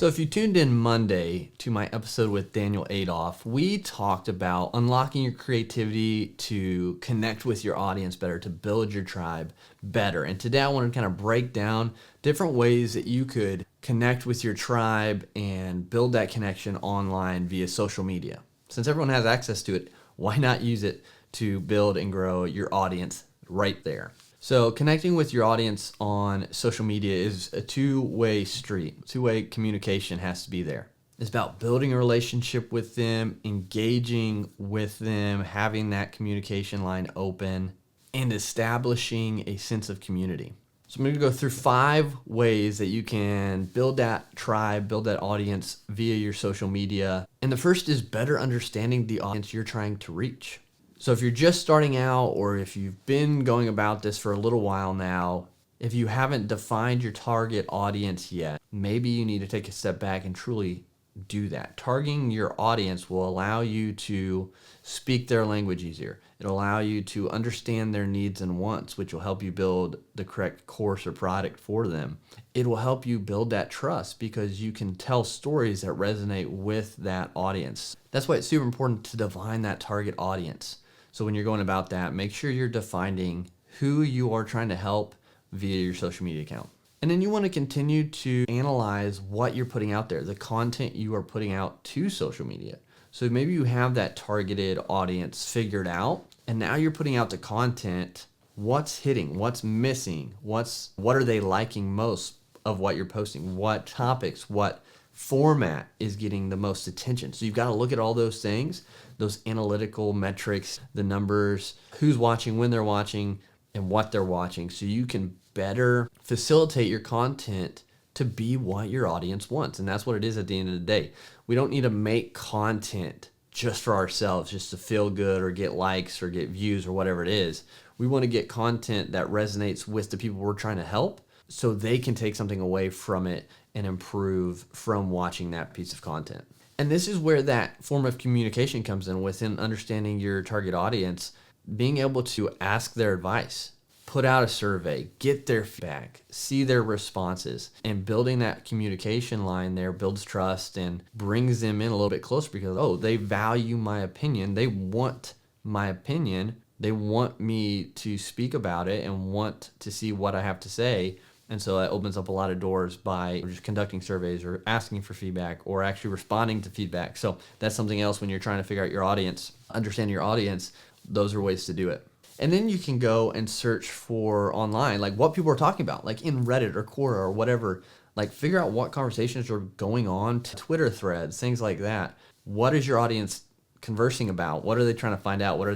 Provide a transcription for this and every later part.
So if you tuned in Monday to my episode with Daniel Adolph, we talked about unlocking your creativity to connect with your audience better, to build your tribe better. And today I want to kind of break down different ways that you could connect with your tribe and build that connection online via social media. Since everyone has access to it, why not use it to build and grow your audience right there? So connecting with your audience on social media is a two-way street. Two-way communication has to be there. It's about building a relationship with them, engaging with them, having that communication line open, and establishing a sense of community. So I'm going to go through 5 ways that you can build that tribe, build that audience via your social media. And the first is better understanding the audience you're trying to reach. So if you're just starting out, or if you've been going about this for a little while now, if you haven't defined your target audience yet, maybe you need to take a step back and truly do that. Targeting your audience will allow you to speak their language easier. It'll allow you to understand their needs and wants, which will help you build the correct course or product for them. It will help you build that trust because you can tell stories that resonate with that audience. That's why it's super important to define that target audience. So when you're going about that, make sure you're defining who you are trying to help via your social media account. And then you want to continue to analyze what you're putting out there, the content you are putting out to social media. So maybe you have that targeted audience figured out, and now you're putting out the content. What's hitting? What's missing? What are they liking most of what you're posting? What topics? What format is getting the most attention? So you've got to look at all those things, those analytical metrics, the numbers, who's watching, when they're watching, and what they're watching, so you can better facilitate your content to be what your audience wants. And that's what it is at the end of the day. We don't need to make content just for ourselves, just to feel good or get likes or get views or whatever it is. We want to get content that resonates with the people we're trying to help, so they can take something away from it and improve from watching that piece of content. And this is where that form of communication comes in, within understanding your target audience, being able to ask their advice, put out a survey, get their feedback, see their responses, and building that communication line there builds trust and brings them in a little bit closer because, oh, they value my opinion. They want my opinion. They want me to speak about it and want to see what I have to say. And so that opens up a lot of doors by just conducting surveys or asking for feedback or actually responding to feedback. So that's something else when you're trying to figure out your audience, understand your audience. Those are ways to do it. And then you can go and search for online, like what people are talking about, like in Reddit or Quora or whatever. Like figure out what conversations are going on, Twitter threads, things like that. What is your audience conversing about? What are they trying to find out? What are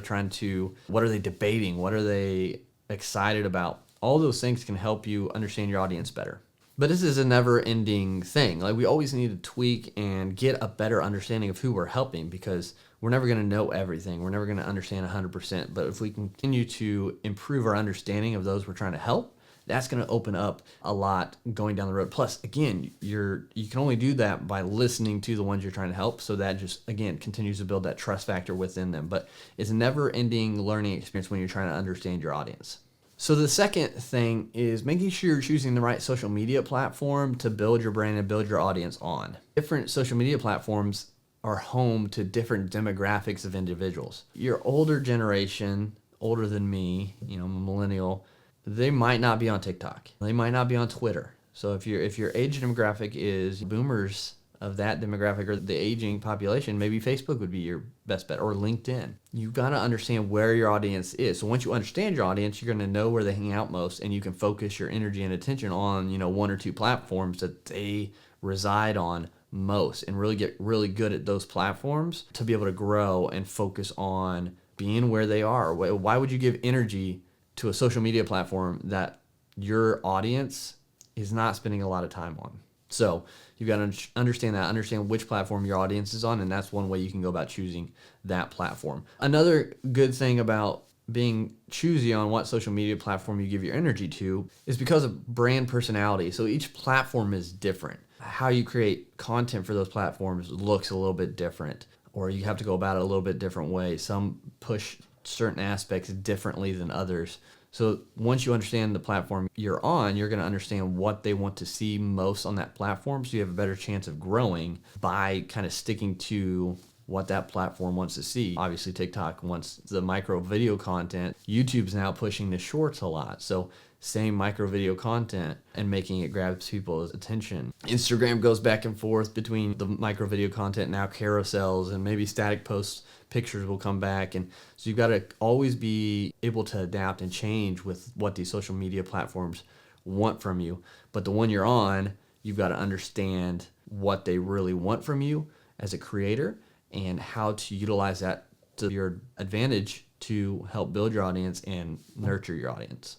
they debating? What are they excited about? All those things can help you understand your audience better. But this is a never-ending thing. Like we always need to tweak and get a better understanding of who we're helping, because we're never going to know everything. We're never going to understand 100%. But if we continue to improve our understanding of those we're trying to help, that's going to open up a lot going down the road. Plus, again, you can only do that by listening to the ones you're trying to help. So that just, again, continues to build that trust factor within them. But it's a never-ending learning experience when you're trying to understand your audience. So the second thing is making sure you're choosing the right social media platform to build your brand and build your audience on. Different social media platforms are home to different demographics of individuals. Your older generation, older than me, I'm a millennial, they might not be on TikTok. They might not be on Twitter. So if your age demographic is boomers of that demographic or the aging population, maybe Facebook would be your best bet, or LinkedIn. You've got to understand where your audience is. So once you understand your audience, you're going to know where they hang out most, and you can focus your energy and attention on, 1 or 2 platforms that they reside on most, and really get really good at those platforms to be able to grow and focus on being where they are. Why would you give energy to a social media platform that your audience is not spending a lot of time on? So you've got to understand which platform your audience is on, and that's one way you can go about choosing that platform. Another good thing about being choosy on what social media platform you give your energy to is because of brand personality. So each platform is different. How you create content for those platforms looks a little bit different, or you have to go about it a little bit different way. Some push certain aspects differently than others. So once you understand the platform you're on, you're going to understand what they want to see most on that platform. So you have a better chance of growing by kind of sticking to what that platform wants to see. Obviously, TikTok wants the micro video content. YouTube's now pushing the shorts a lot. So same micro video content and making it grab people's attention. Instagram goes back and forth between the micro video content, now carousels, and maybe static posts, pictures will come back. And so you've got to always be able to adapt and change with what these social media platforms want from you. But the one you're on, you've got to understand what they really want from you as a creator and how to utilize that to your advantage to help build your audience and nurture your audience.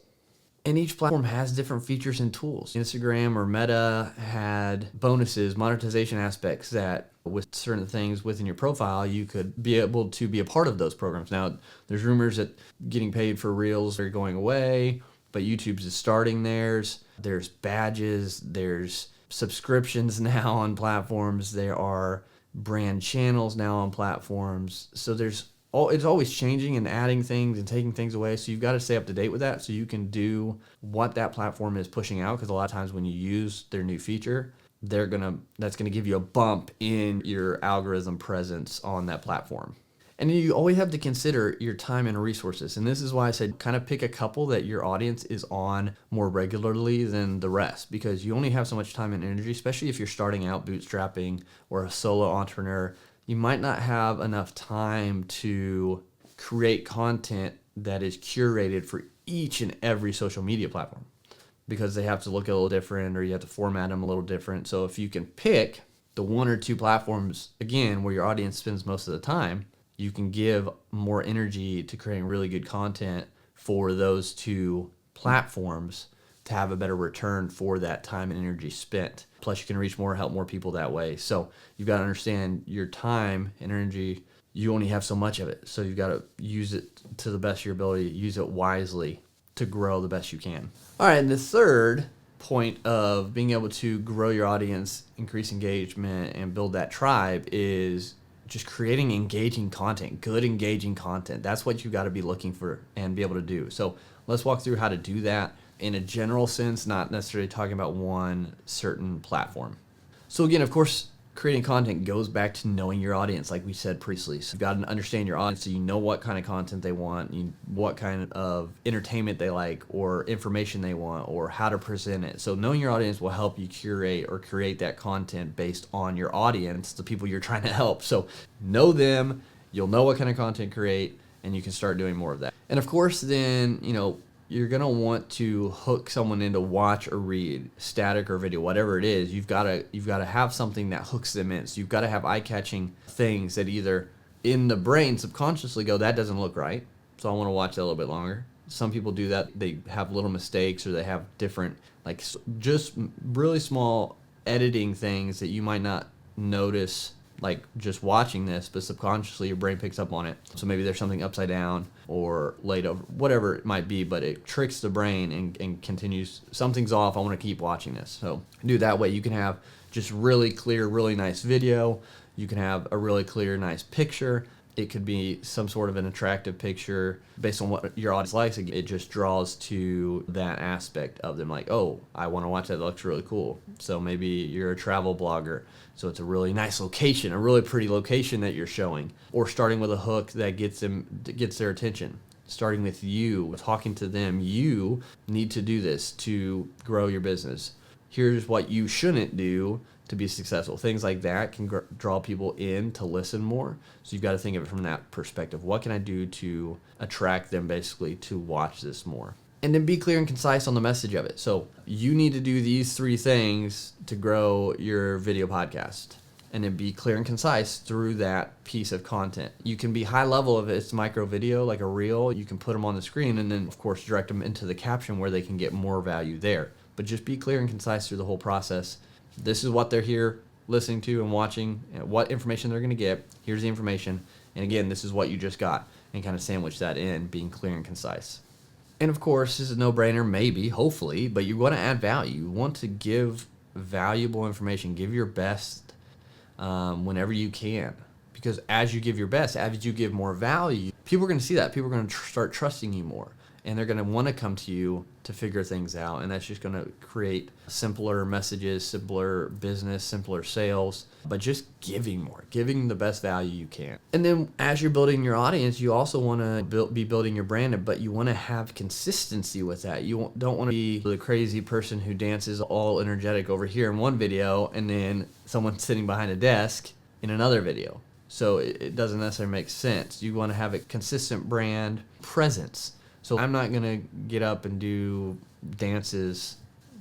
And each platform has different features and tools. Instagram or Meta had bonuses, monetization aspects that with certain things within your profile, you could be able to be a part of those programs. Now, there's rumors that getting paid for Reels are going away, but YouTube's is starting theirs. There's badges, there's subscriptions now on platforms. There are brand channels now on platforms. So it's always changing and adding things and taking things away. So you've got to stay up to date with that so you can do what that platform is pushing out. Because a lot of times when you use their new feature, that's gonna give you a bump in your algorithm presence on that platform. And you always have to consider your time and resources. And this is why I said kind of pick a couple that your audience is on more regularly than the rest, because you only have so much time and energy, especially if you're starting out bootstrapping or a solo entrepreneur. You might not have enough time to create content that is curated for each and every social media platform because they have to look a little different or you have to format them a little different. So if you can pick the one or two platforms, again, where your audience spends most of the time, you can give more energy to creating really good content for those two platforms to have a better return for that time and energy spent. Plus you can reach more, help more people that way. So you've got to understand your time and energy, you only have so much of it. So you've got to use it to the best of your ability, use it wisely to grow the best you can. All right, and the third point of being able to grow your audience, increase engagement, and build that tribe is just creating engaging content, good engaging content. That's what you got to be looking for and be able to do. So let's walk through how to do that in a general sense, not necessarily talking about one certain platform. So again, of course, creating content goes back to knowing your audience, like we said previously. So you've got to understand your audience so you know what kind of content they want, what kind of entertainment they like, or information they want, or how to present it. So knowing your audience will help you curate or create that content based on your audience, the people you're trying to help. So know them, you'll know what kind of content to create, and you can start doing more of that. And of course, then, you're going to want to hook someone in to watch or read, static or video, whatever it is. You've got to have something that hooks them in. So you've got to have eye-catching things that either in the brain subconsciously go, that doesn't look right, so I want to watch that a little bit longer. Some people do that. They have little mistakes or they have different, like just really small editing things that you might not notice like just watching this, but subconsciously your brain picks up on it. So maybe there's something upside down or laid over, whatever it might be, but it tricks the brain and continues, something's off, I want to keep watching this. So do that way. You can have just really clear, really nice video. You can have a really clear, nice picture. It could be some sort of an attractive picture based on what your audience likes. It just draws to that aspect of them, like, oh, I want to watch that. That looks really cool. So maybe you're a travel blogger, so it's a really nice location, a really pretty location that you're showing, or starting with a hook that gets their attention. Starting with you, talking to them. You need to do this to grow your business. Here's what you shouldn't do to be successful. Things like that can draw people in to listen more. So you've got to think of it from that perspective. What can I do to attract them basically to watch this more? And then be clear and concise on the message of it. So you need to do these 3 things to grow your video podcast. And then be clear and concise through that piece of content. You can be high level if it's micro video, like a reel. You can put them on the screen and then, of course, direct them into the caption where they can get more value there. But just be clear and concise through the whole process. This is what they're here listening to and watching, and what information they're going to get. Here's the information. And again, this is what you just got. And kind of sandwich that in, being clear and concise. And of course, this is a no-brainer, maybe, hopefully, but you want to add value. You want to give valuable information. Give your best whenever you can. because as you give your best, as you give more value, people are going to see that. People are going to start trusting you more. And they're going to want to come to you to figure things out. And that's just going to create simpler messages, simpler business, simpler sales, but just giving more, giving the best value you can. And then as you're building your audience, you also want to be building your brand, but you want to have consistency with that. You don't want to be the crazy person who dances all energetic over here in one video and then someone sitting behind a desk in another video. So it doesn't necessarily make sense. You want to have a consistent brand presence. So I'm not going to get up and do dances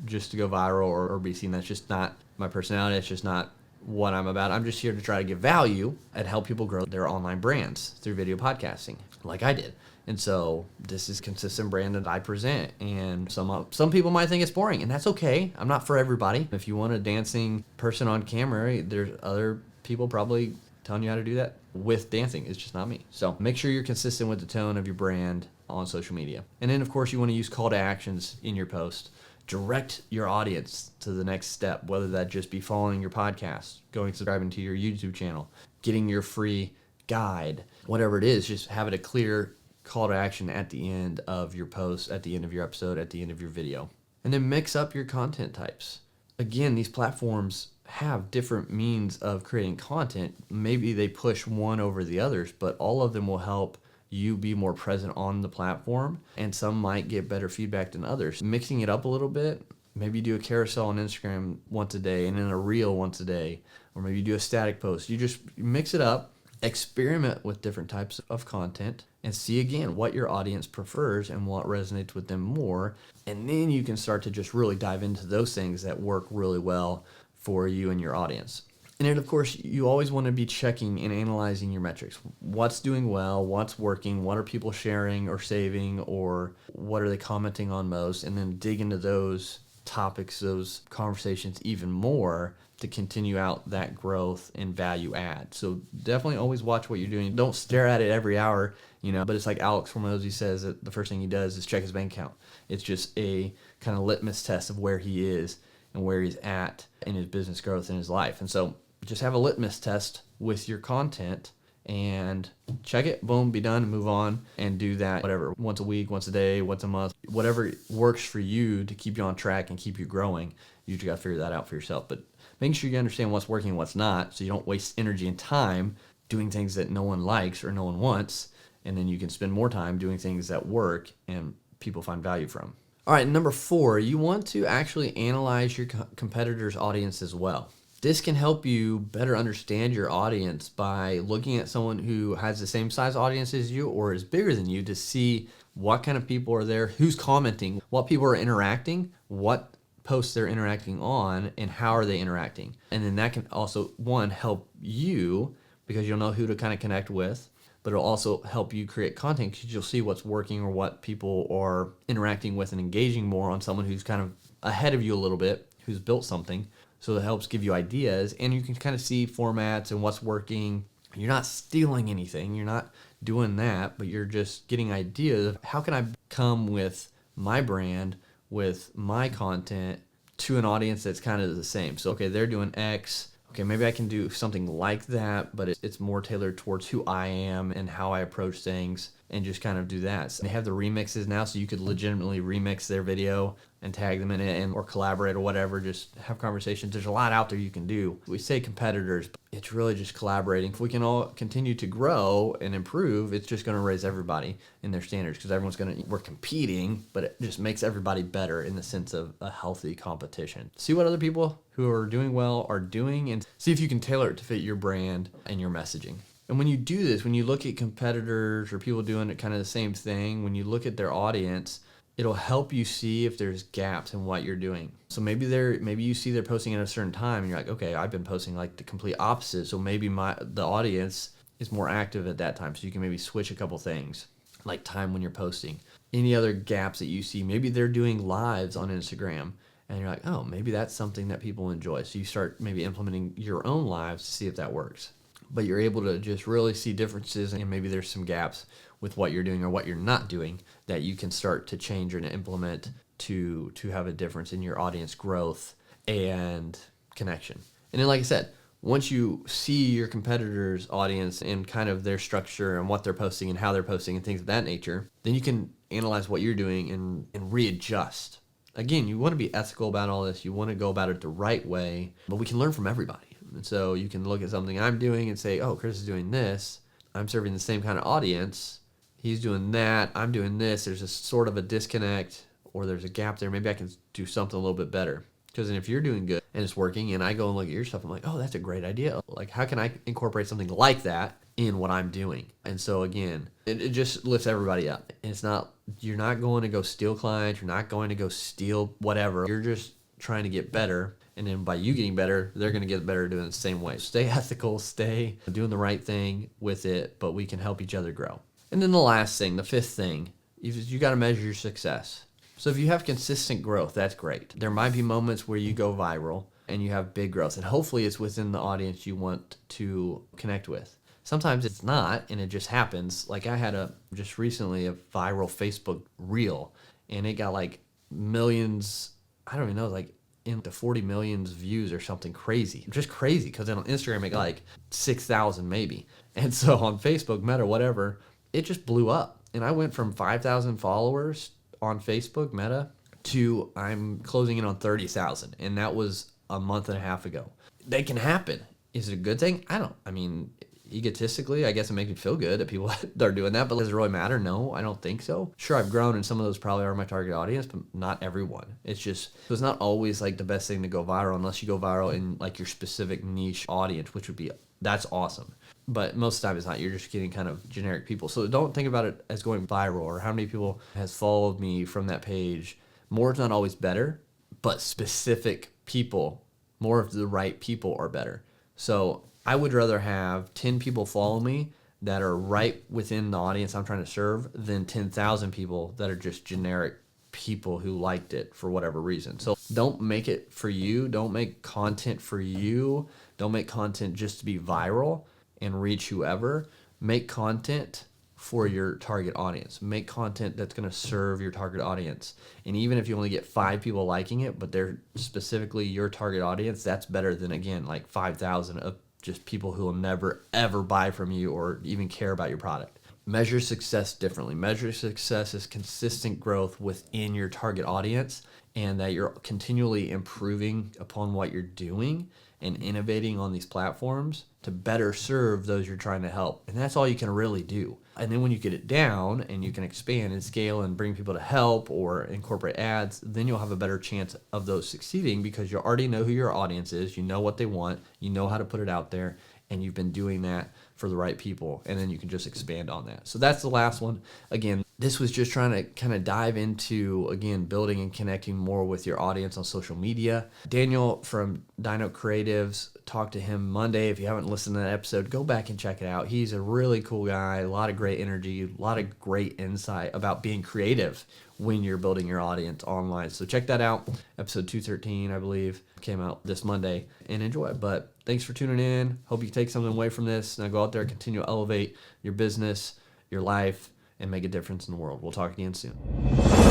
just to go viral or be seen. That's just not my personality. It's just not what I'm about. I'm just here to try to give value and help people grow their online brands through video podcasting like I did. And so this is consistent brand that I present. And some people might think it's boring, and that's okay. I'm not for everybody. If you want a dancing person on camera, there's other people probably telling you how to do that with dancing. It's just not me. So make sure you're consistent with the tone of your brand on social media. And then of course you want to use call to actions in your post. Direct your audience to the next step, whether that just be following your podcast, subscribing to your YouTube channel, getting your free guide, whatever it is. Just have it a clear call to action at the end of your post, at the end of your episode, at the end of your video. And then mix up your content types. Again, these platforms have different means of creating content. Maybe they push one over the others, but all of them will help you be more present on the platform, and some might get better feedback than others. Mixing it up a little bit, maybe do a carousel on Instagram once a day and then a reel once a day, or maybe do a static post. You just mix it up, experiment with different types of content, and see again what your audience prefers and what resonates with them more. And then you can start to just really dive into those things that work really well for you and your audience. And then, of course, you always want to be checking and analyzing your metrics. What's doing well? What's working? What are people sharing or saving? Or what are they commenting on most? And then dig into those topics, those conversations even more to continue out that growth and value add. So definitely always watch what you're doing. Don't stare at it every hour, but it's like Alex Hormozi says that the first thing he does is check his bank account. It's just a kind of litmus test of where he is and where he's at in his business growth in his life. And so just have a litmus test with your content and check it, boom, be done, move on, and do that, whatever, once a week, once a day, once a month, whatever works for you to keep you on track and keep you growing. You just got to figure that out for yourself. But making sure you understand what's working and what's not, so you don't waste energy and time doing things that no one likes or no one wants, and then you can spend more time doing things that work and people find value from. All right, number 4, you want to actually analyze your competitor's audience as well. This can help you better understand your audience by looking at someone who has the same size audience as you or is bigger than you to see what kind of people are there, who's commenting, what people are interacting, what posts they're interacting on, and how are they interacting. And then that can also, one, help you because you'll know who to kind of connect with, but it'll also help you create content because you'll see what's working or what people are interacting with and engaging more on someone who's kind of ahead of you a little bit, who's built something. So it helps give you ideas, and you can kind of see formats and what's working. You're not stealing anything. You're not doing that, but you're just getting ideas of how can I come with my brand, with my content to an audience that's kind of the same. So, okay, they're doing X. Okay, maybe I can do something like that, but it's more tailored towards who I am and how I approach things, and just kind of do that. So they have the remixes now, so you could legitimately remix their video and tag them in it or collaborate or whatever, just have conversations. There's a lot out there you can do. We say competitors, but it's really just collaborating. If we can all continue to grow and improve, it's just going to raise everybody in their standards because we're competing, but it just makes everybody better in the sense of a healthy competition. See what other people who are doing well are doing and see if you can tailor it to fit your brand and your messaging. And when you do this, when you look at competitors or people doing it kind of the same thing, when you look at their audience, it'll help you see if there's gaps in what you're doing. So maybe you see they're posting at a certain time and you're like, okay, I've been posting like the complete opposite. So maybe the audience is more active at that time. So you can maybe switch a couple things like time when you're posting. Any other gaps that you see, maybe they're doing lives on Instagram and you're like, oh, maybe that's something that people enjoy. So you start maybe implementing your own lives to see if that works. But you're able to just really see differences and maybe there's some gaps with what you're doing or what you're not doing that you can start to change and implement to have a difference in your audience growth and connection. And then, like I said, once you see your competitors' audience and kind of their structure and what they're posting and how they're posting and things of that nature, then you can analyze what you're doing and readjust. Again, you want to be ethical about all this. You want to go about it the right way, but we can learn from everybody. And so you can look at something I'm doing and say, oh, Chris is doing this. I'm serving the same kind of audience. He's doing that. I'm doing this. There's a sort of a disconnect, or there's a gap there. Maybe I can do something a little bit better. Because then if you're doing good and it's working and I go and look at your stuff, I'm like, oh, that's a great idea. Like, how can I incorporate something like that in what I'm doing? And so again, it just lifts everybody up. And it's not, you're not going to go steal clients. You're not going to go steal whatever. You're just trying to get better. And then by you getting better, they're going to get better doing it the same way. Stay ethical, stay doing the right thing with it, but we can help each other grow. And then the last thing, the fifth thing, you got to measure your success. So if you have consistent growth, that's great. There might be moments where you go viral and you have big growth, and hopefully it's within the audience you want to connect with. Sometimes it's not, and it just happens. Like I had just recently a viral Facebook reel, and it got like millions, I don't even know, like into 40 million views or something crazy. Just crazy, because then on Instagram it got like 6,000 maybe. And so on Facebook, Meta, whatever, it just blew up. And I went from 5,000 followers on Facebook, Meta, to I'm closing in on 30,000. And that was a month and a half ago. They can happen. Is it a good thing? I mean, egotistically, I guess it makes me feel good that people are doing that, but does it really matter? No, I don't think so. Sure, I've grown and some of those probably are my target audience, but not everyone. It's not always like the best thing to go viral unless you go viral in like your specific niche audience, which would be, that's awesome. But most of the time it's not. You're just getting kind of generic people. So don't think about it as going viral or how many people has followed me from that page. More is not always better, but specific people, more of the right people are better. So I would rather have 10 people follow me that are right within the audience I'm trying to serve than 10,000 people that are just generic people who liked it for whatever reason. So don't make it for you. Don't make content for you. Don't make content just to be viral and reach whoever. Make content for your target audience. Make content that's going to serve your target audience. And even if you only get 5 people liking it, but they're specifically your target audience, that's better than, again, like 5,000 of just people who will never, ever buy from you or even care about your product. Measure success differently. Measure success as consistent growth within your target audience, and that you're continually improving upon what you're doing and innovating on these platforms to better serve those you're trying to help. And that's all you can really do. And then when you get it down and you can expand and scale and bring people to help or incorporate ads, then you'll have a better chance of those succeeding because you already know who your audience is, you know what they want, you know how to put it out there, and you've been doing that for the right people, and then you can just expand on that. So that's the last one. Again, this was just trying to kind of dive into, again, building and connecting more with your audience on social media. Daniel from Dino Creatives, talked to him Monday. If you haven't listened to that episode, go back and check it out. He's a really cool guy, a lot of great energy, a lot of great insight about being creative when you're building your audience online. So check that out. Episode 213, I believe, came out this Monday, and enjoy it. But thanks for tuning in. Hope you take something away from this. Now go out there, continue to elevate your business, your life, and make a difference in the world. We'll talk again soon.